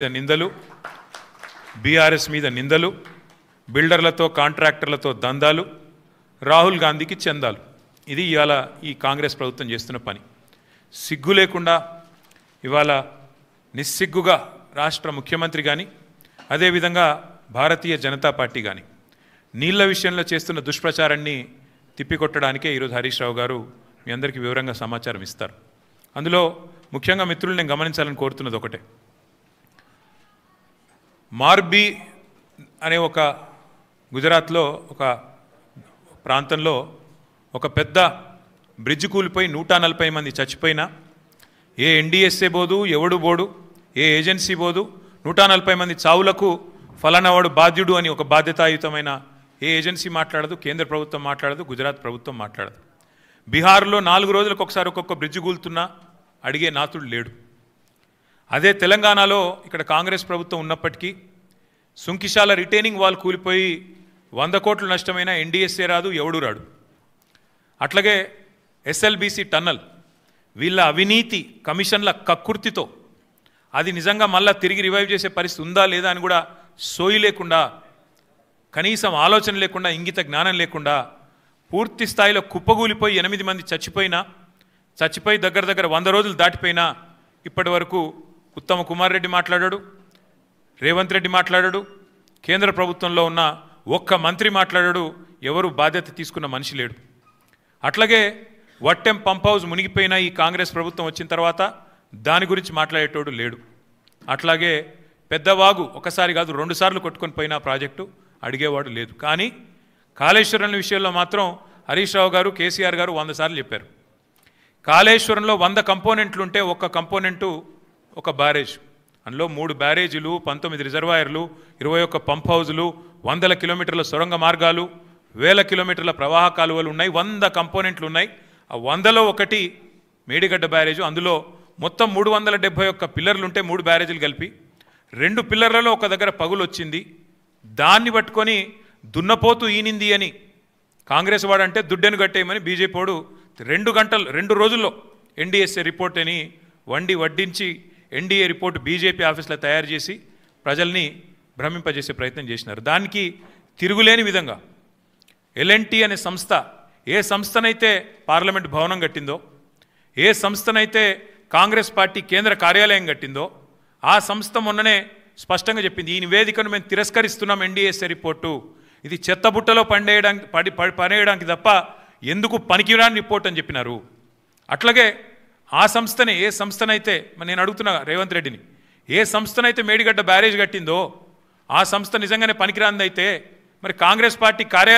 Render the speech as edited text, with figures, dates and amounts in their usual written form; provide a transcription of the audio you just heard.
నిందలు బీఆర్ఎస్ మీద నిందలు బిల్డర్లతో కాంట్రాక్టర్లతో దందాలు రాహుల్ గాంధీకి చందాలు ఇది ఇవాళ ఈ కాంగ్రెస్ ప్రభుత్వం చేస్తున్న పని సిగ్గు లేకుండా ఇవాళ నిస్సిగ్గుగా రాష్ట్ర ముఖ్యమంత్రి గాని అదే విధంగా భారతీయ జనతా పార్టీ గాని నీళ్ల విషయంలో చేస్తున్న దుష్ప్రచారాన్ని తిప్పికొట్టడానికే ఈరోజు హరీష్ రావు గారు మీ అందరికీ వివరంగా సమాచారం ఇస్తారు అందులో ముఖ్యంగా మిత్రులు నేను గమనించాలని కోరుతున్నది ఒకటే మార్బీ అనే ఒక గుజరాత్లో ఒక ప్రాంతంలో ఒక పెద్ద బ్రిడ్జ్ కూలిపోయి 140 మంది చచ్చిపోయినా ఏ ఎన్డీఎస్ఏ బోదు ఎవడు బోడు ఏ ఏజెన్సీ బోదు 140 మంది చావులకు ఫలానావాడు బాధ్యుడు అని ఒక బాధ్యతాయుతమైన ఏ ఏజెన్సీ మాట్లాడదు కేంద్ర ప్రభుత్వం మాట్లాడదు గుజరాత్ ప్రభుత్వం మాట్లాడదు బీహార్లో 4 రోజులకు ఒకసారి ఒక్కొక్క బ్రిడ్జ్ కూలుతున్నా అడిగే నాతుడు లేడు అదే తెలంగాణలో ఇక్కడ కాంగ్రెస్ ప్రభుత్వం ఉన్నప్పటికీ సుంకిశాల రిటైనింగ్ వాల్ కూలిపోయి 100 కోట్ల నష్టమైన ఎన్డీఎస్ఏ రాదు ఎవడు రాడు అట్లాగే ఎస్ఎల్బీసీ టన్నల్ వీళ్ళ అవినీతి కమిషన్ల కక్కుర్తితో అది నిజంగా మళ్ళా తిరిగి రివైవ్ చేసే పరిస్థితి ఉందా లేదా అని కూడా సోయి లేకుండా కనీసం ఆలోచన లేకుండా ఇంగిత జ్ఞానం లేకుండా పూర్తి స్థాయిలో కుప్పగూలిపోయి 8 మంది చచ్చిపోయి దగ్గర 100 రోజులు దాటిపోయినా ఇప్పటి వరకు ఉత్తమ కుమార్ రెడ్డి మాట్లాడాడు రేవంత్ రెడ్డి మాట్లాడాడు కేంద్ర ప్రభుత్వంలో ఉన్న ఒక్క మంత్రి మాట్లాడాడు ఎవరు బాధ్యత తీసుకున్న మనిషి లేడు అట్లాగే వట్టెం పంప్ హౌస్ మునిగిపోయిన ఈ కాంగ్రెస్ ప్రభుత్వం వచ్చిన తర్వాత దాని గురించి మాట్లాడేటోడు లేడు అట్లాగే పెద్దవాగు ఒకసారి కాదు 2 సార్లు కొట్టుకొని పోయిన ప్రాజెక్టు అడిగేవాడు లేదు కానీ కాళేశ్వరం విషయంలో మాత్రం హరీష్ రావు గారు కేసీఆర్ గారు 100 సార్లు చెప్పారు కాళేశ్వరంలో 100 కంపోనెంట్లు ఉంటే ఒక్క కంపోనెంటు ఒక బ్యారేజ్ అందులో 3 బ్యారేజీలు 19 రిజర్వాయర్లు 21 పంప్ హౌజులు 100 కిలోమీటర్ల సొరంగ మార్గాలు 1000 కిలోమీటర్ల ప్రవాహ కాలువలు ఉన్నాయి 100 కంపోనెంట్లు ఉన్నాయి ఆ 100లో ఒకటి మేడిగడ్డ బ్యారేజు అందులో మొత్తం 371 పిల్లర్లు ఉంటే 3 బ్యారేజీలు కలిపి 2 పిల్లర్లలో ఒక దగ్గర పగులు వచ్చింది దాన్ని పట్టుకొని దున్నపోతూ ఈనింది అని కాంగ్రెస్ వాడంటే దుడ్డెను కట్టేయమని బీజేపీ వాడు 2 రోజుల్లో ఎన్డీఎస్ఏ రిపోర్ట్ అని వడ్డించి ఎన్డీఏ రిపోర్టు బీజేపీ ఆఫీస్లో తయారు చేసి ప్రజల్ని భ్రమింపజేసే ప్రయత్నం చేసినారు దానికి తిరుగులేని విధంగా ఎల్ఎన్టీ అనే సంస్థ ఏ సంస్థనైతే పార్లమెంట్ భవనం కట్టిందో ఏ సంస్థనైతే కాంగ్రెస్ పార్టీ కేంద్ర కార్యాలయం కట్టిందో ఆ సంస్థ మొన్ననే స్పష్టంగా చెప్పింది ఈ నివేదికను మేము తిరస్కరిస్తున్నాం ఎన్డీఎస్ఏ రిపోర్టు ఇది చెత్తబుట్టలో పడేయడానికి తప్ప ఎందుకు పనికిరాని రిపోర్ట్ అని చెప్పినారు అట్లాగే ఆ సంస్థనే ఏ సంస్థనైతే నేను అడుగుతున్నా రేవంత్ రెడ్డిని ఏ సంస్థనైతే మేడిగడ్డ బ్యారేజ్ కట్టిందో ఆ సంస్థ నిజంగానే పనికిరాందైతే మరి కాంగ్రెస్ పార్టీ కార్యాలయం